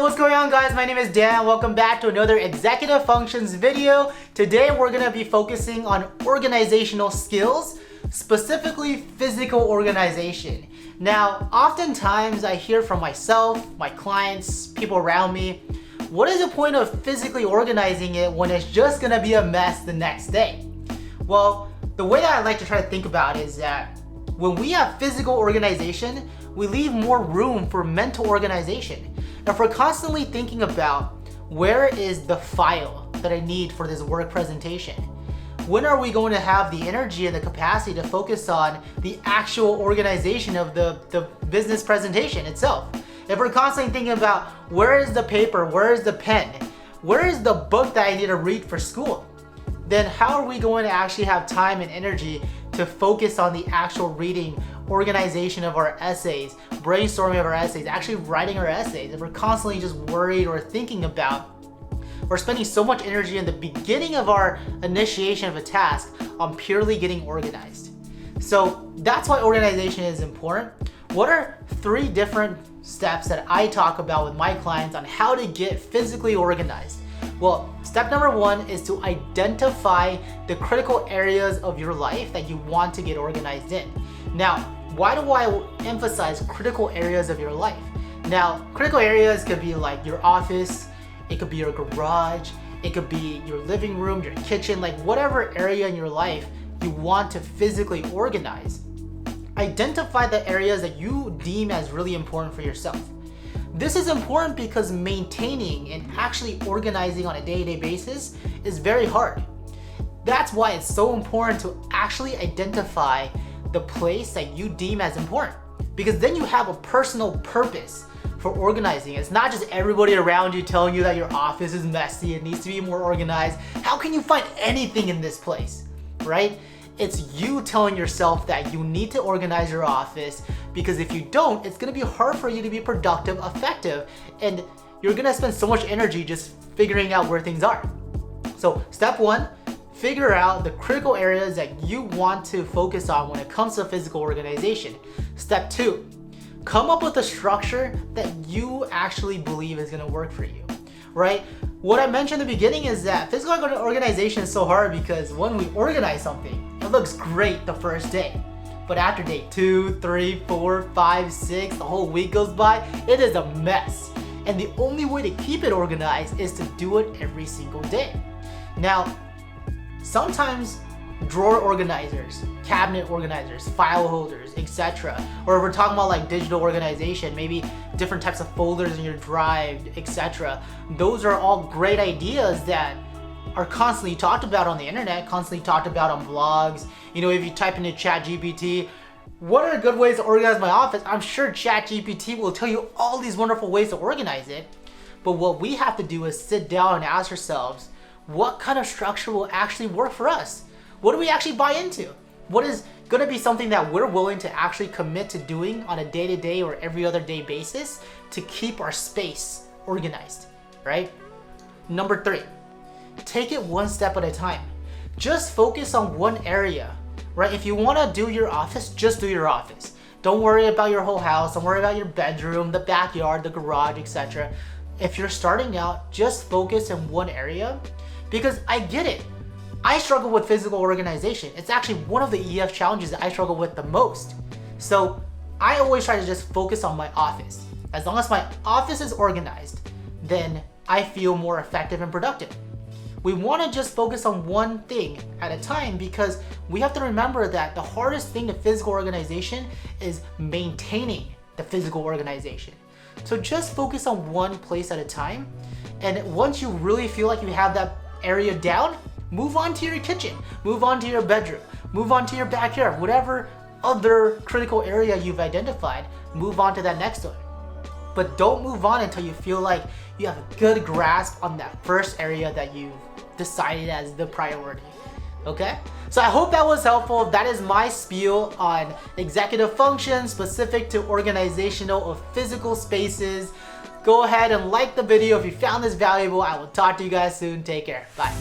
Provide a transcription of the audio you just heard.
what's going on guys? My name is Dan. Welcome back to another executive functions video. Today we're going to be focusing on organizational skills, specifically physical organization. Now, oftentimes I hear from myself, my clients, people around me, what is the point of physically organizing it when it's just going to be a mess the next day? Well, the way that I like to try to think about it is that when we have physical organization, we leave more room for mental organization. If we're constantly thinking about where is the file that I need for this work presentation, when are we going to have the energy and the capacity to focus on the actual organization of the business presentation itself? If we're constantly thinking about where is the paper, where is the pen, where is the book that I need to read for school, then how are we going to actually have time and energy to focus on the actual reading, organization of our essays, brainstorming of our essays, actually writing our essays? If we're constantly just worried or thinking about, we're spending so much energy in the beginning of our initiation of a task on purely getting organized. So that's why organization is important. What are 3 different steps that I talk about with my clients on how to get physically organized? Well, step number 1 is to identify the critical areas of your life that you want to get organized in. Now, why do I emphasize critical areas of your life? Now, critical areas could be like your office, it could be your garage, it could be your living room, your kitchen, like whatever area in your life you want to physically organize. Identify the areas that you deem as really important for yourself. This is important because maintaining and actually organizing on a day-to-day basis is very hard. That's why it's so important to actually identify the place that you deem as important, because then you have a personal purpose for organizing. It's not just everybody around you telling you that your office is messy, it needs to be more organized. How can you find anything in this place, right? It's you telling yourself that you need to organize your office, because if you don't, it's gonna be hard for you to be productive, effective, and you're gonna spend so much energy just figuring out where things are. So step 1, figure out the critical areas that you want to focus on when it comes to physical organization. Step 2, come up with a structure that you actually believe is gonna work for you, right? What I mentioned in the beginning is that physical organization is so hard because when we organize something, it looks great the first day. But after day 2, 3, 4, 5, 6, the whole week goes by, it is a mess. And the only way to keep it organized is to do it every single day. Now, sometimes drawer organizers, cabinet organizers, file holders, etc. Or if we're talking about like digital organization, maybe different types of folders in your drive, etc. Those are all great ideas that are constantly talked about on the internet, constantly talked about on blogs. You know, if you type into ChatGPT, what are good ways to organize my office? I'm sure ChatGPT will tell you all these wonderful ways to organize it. But what we have to do is sit down and ask ourselves, what kind of structure will actually work for us? What do we actually buy into? What is going to be something that we're willing to actually commit to doing on a day-to-day or every other day basis to keep our space organized, right? Number 3, take it one step at a time. Just focus on one area, right? If you want to do your office, just do your office. Don't worry about your whole house. Don't worry about your bedroom, the backyard, the garage, etc. If you're starting out, just focus in one area, because I get it. I struggle with physical organization. It's actually one of the EF challenges that I struggle with the most. So I always try to just focus on my office. As long as my office is organized, then I feel more effective and productive. We want to just focus on one thing at a time, because we have to remember that the hardest thing to physical organization is maintaining the physical organization. So just focus on one place at a time, and once you really feel like you have that area down, move on to your kitchen, move on to your bedroom, move on to your backyard, whatever other critical area you've identified, move on to that next one. But don't move on until you feel like you have a good grasp on that first area that you've decided as the priority. Okay? So I hope that was helpful. That is my spiel on executive functions specific to organizational of physical spaces. Go ahead and like the video if you found this valuable. I will talk to you guys soon. Take care. Bye.